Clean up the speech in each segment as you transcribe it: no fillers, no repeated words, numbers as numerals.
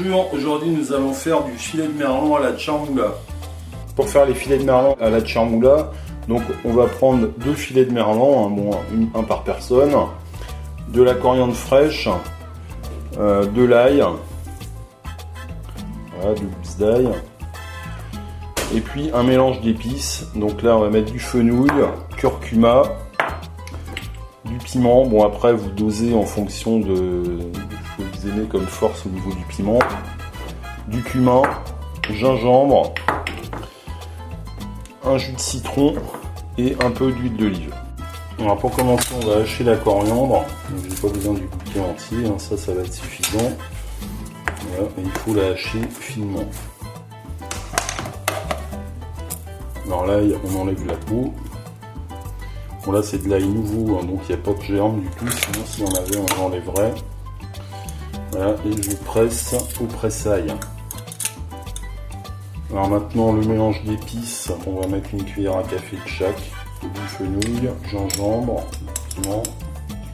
Bonjour, aujourd'hui nous allons faire du filet de merlan à la charmoula. Pour faire les filets de merlan à la charmoula, donc on va prendre 2 filets de merlan, un par personne, de la coriandre fraîche, de l'ail, voilà, 2 gousses d'ail, et puis un mélange d'épices. Donc là on va mettre du fenouil, curcuma, du piment. Bon, après vous dosez en fonction de ce que vous aimez comme force au niveau du piment, du cumin, gingembre, un jus de citron et un peu d'huile d'olive. Alors pour commencer, on va hacher la coriandre. Donc j'ai pas besoin du bouquet entier, hein, ça va être suffisant. Voilà, et il faut la hacher finement. Alors l'ail, on enlève la peau. Bon, là c'est de l'ail nouveau, hein, donc il n'y a pas de germe du tout, sinon si on avait on l'enlèverait. Voilà, et je presse au presse-ail. Alors maintenant le mélange d'épices, on va mettre une cuillère à café de chaque. Du fenouil, gingembre, du piment,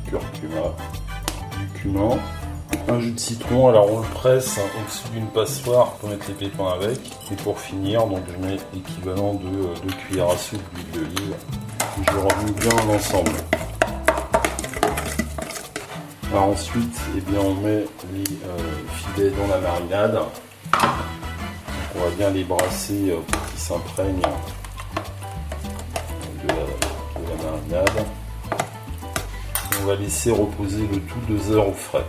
du curcuma, du cumin, un jus de citron. Alors on le presse au-dessus d'une passoire pour mettre les pépins avec. Et pour finir, donc je mets l'équivalent de 2 cuillères à soupe d'huile d'olive. Je remue bien l'ensemble. Alors ensuite, eh bien, on met les filets dans la marinade. Donc, on va bien les brasser pour qu'ils s'imprègnent de la marinade. On va laisser reposer le tout 2 heures au frais.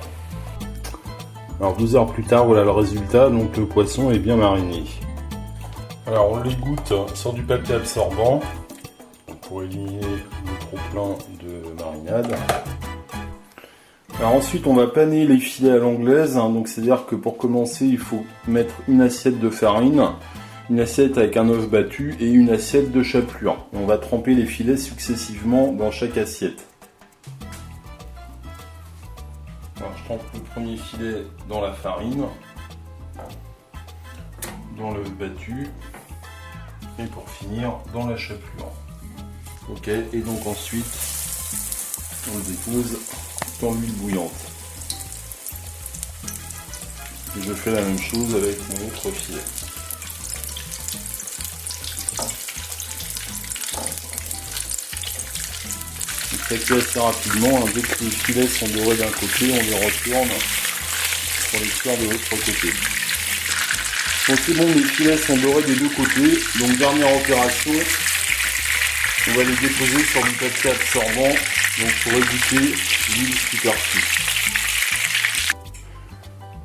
Alors 2 heures plus tard, voilà le résultat. Donc le poisson est bien mariné. Alors on l'égoutte sur du papier absorbant pour éliminer le trop plein de marinade. Alors ensuite on va paner les filets à l'anglaise, donc c'est à dire que pour commencer il faut mettre une assiette de farine, une assiette avec un œuf battu et une assiette de chapelure. On va tremper les filets successivement dans chaque assiette. Alors je trempe le premier filet dans la farine, dans l'œuf battu et pour finir dans la chapelure. Ok, et donc ensuite on le dépose dans l'huile bouillante. Et je fais la même chose avec mon autre filet. Ça cuit assez rapidement, dès que les filets sont dorés d'un côté, on les retourne pour les cuire de l'autre côté. Donc c'est bon, les filets sont dorés des deux côtés, donc dernière opération, on va les déposer sur du papier absorbant, donc pour éviter l'huile superflue.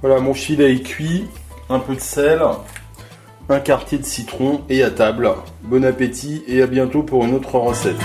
Voilà, mon filet est cuit, un peu de sel, un quartier de citron et à table. Bon appétit et à bientôt pour une autre recette.